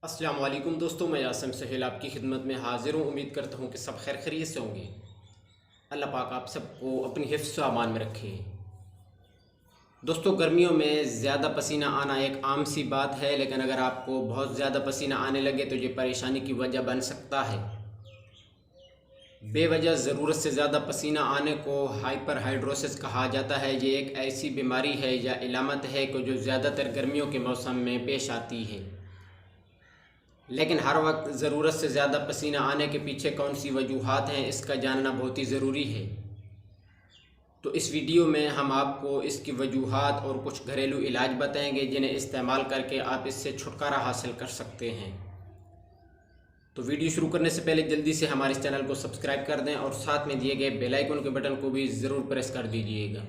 अस्सलाम वालेकुम दोस्तों, मैं यासिम सहेल आपकी खिदमत में हाजिर हूँ। उम्मीद करता हूँ कि सब खैर खैरियत से होंगे। अल्लाह पाक आप सबको अपनी हिफ्ज़ व अमान में रखे। दोस्तों, गर्मियों में ज़्यादा पसीना आना एक आम सी बात है, लेकिन अगर आपको बहुत ज़्यादा पसीना आने लगे तो ये परेशानी की वजह बन सकता है। बेवजह ज़रूरत से ज़्यादा पसीना आने को हाइपरहाइड्रोसिस कहा जाता है। ये एक ऐसी बीमारी है या इलामत है कि जो ज़्यादातर गर्मियों के मौसम में पेश आती है। लेकिन हर वक्त ज़रूरत से ज़्यादा पसीना आने के पीछे कौन सी वजूहात हैं, इसका जानना बहुत ही ज़रूरी है। तो इस वीडियो में हम आपको इसकी वजूहात और कुछ घरेलू इलाज बताएंगे जिन्हें इस्तेमाल करके आप इससे छुटकारा हासिल कर सकते हैं। तो वीडियो शुरू करने से पहले जल्दी से हमारे इस चैनल को सब्सक्राइब कर दें और साथ में दिए गए बेल आइकन के बटन को भी ज़रूर प्रेस कर दीजिएगा।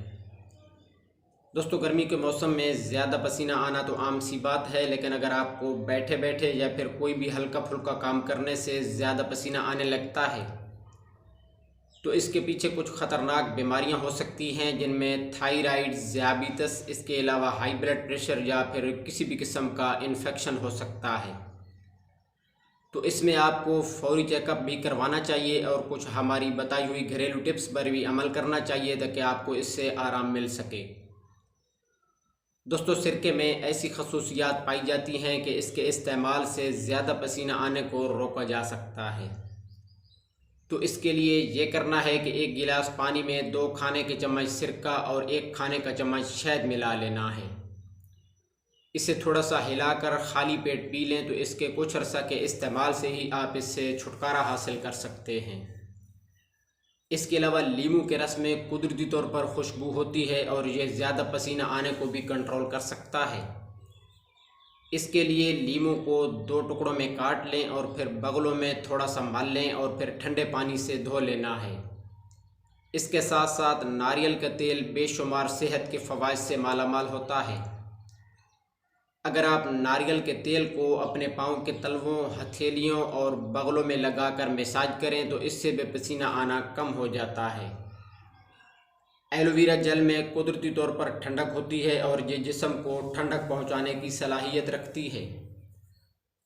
दोस्तों, गर्मी के मौसम में ज़्यादा पसीना आना तो आम सी बात है, लेकिन अगर आपको बैठे बैठे या फिर कोई भी हल्का फुल्का काम करने से ज़्यादा पसीना आने लगता है तो इसके पीछे कुछ ख़तरनाक बीमारियां हो सकती हैं, जिनमें थायराइड, ज़ियाबितस, इसके अलावा हाई ब्लड प्रेशर या फिर किसी भी किस्म का इन्फेक्शन हो सकता है। तो इसमें आपको फौरी चेकअप भी करवाना चाहिए और कुछ हमारी बताई हुई घरेलू टिप्स पर भी अमल करना चाहिए ताकि आपको इससे आराम मिल सके। दोस्तों, सिरके में ऐसी खसूसियात पाई जाती हैं कि इसके इस्तेमाल से ज़्यादा पसीना आने को रोका जा सकता है। तो इसके लिए ये करना है कि एक गिलास पानी में 2 खाने के चम्मच सिरका और 1 खाने का चम्मच शहद मिला लेना है। इसे थोड़ा सा हिलाकर खाली पेट पी लें तो इसके कुछ अरसा के इस्तेमाल से ही आप इससे छुटकारा हासिल कर सकते हैं। इसके अलावा लीमू के रस में कुदरती तौर पर खुशबू होती है और यह ज़्यादा पसीना आने को भी कंट्रोल कर सकता है। इसके लिए लीमू को 2 टुकड़ों में काट लें और फिर बगलों में थोड़ा सा मल लें और फिर ठंडे पानी से धो लेना है। इसके साथ साथ नारियल का तेल बेशुमार सेहत के फ़वाइद से मालामाल होता है। अगर आप नारियल के तेल को अपने पाँव के तलवों, हथेलियों और बगलों में लगाकर मसाज करें तो इससे भी पसीना आना कम हो जाता है। एलोवेरा जेल में कुदरती तौर पर ठंडक होती है और ये जिस्म को ठंडक पहुंचाने की सलाहियत रखती है।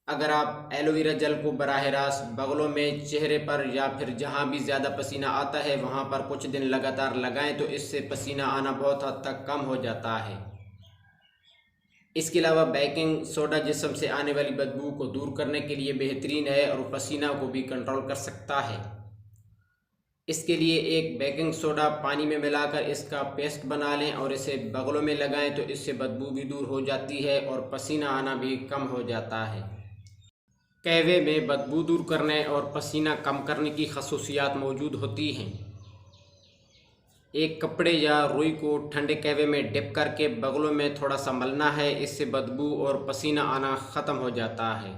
अगर आप एलोवेरा जेल को बराह रास्त बगलों में, चेहरे पर या फिर जहां भी ज़्यादा पसीना आता है वहां पर कुछ दिन लगातार लगाएं तो इससे पसीना आना बहुत हद तक कम हो जाता है। इसके अलावा बेकिंग सोडा जिस्म से आने वाली बदबू को दूर करने के लिए बेहतरीन है और पसीना को भी कंट्रोल कर सकता है। इसके लिए एक बेकिंग सोडा पानी में मिलाकर इसका पेस्ट बना लें और इसे बगलों में लगाएं तो इससे बदबू भी दूर हो जाती है और पसीना आना भी कम हो जाता है। कहवे में बदबू दूर करने और पसीना कम करने की खसूसियात मौजूद होती हैं। एक कपड़े या रुई को ठंडे कहवे में डिप करके बगलों में थोड़ा सा मलना है, इससे बदबू और पसीना आना ख़त्म हो जाता है।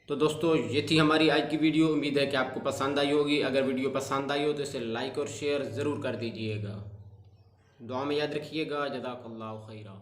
तो दोस्तों, ये थी हमारी आज की वीडियो। उम्मीद है कि आपको पसंद आई होगी। अगर वीडियो पसंद आई हो तो इसे लाइक और शेयर ज़रूर कर दीजिएगा। दुआ में याद रखिएगा। जज़ाकल्लाहु खैरा।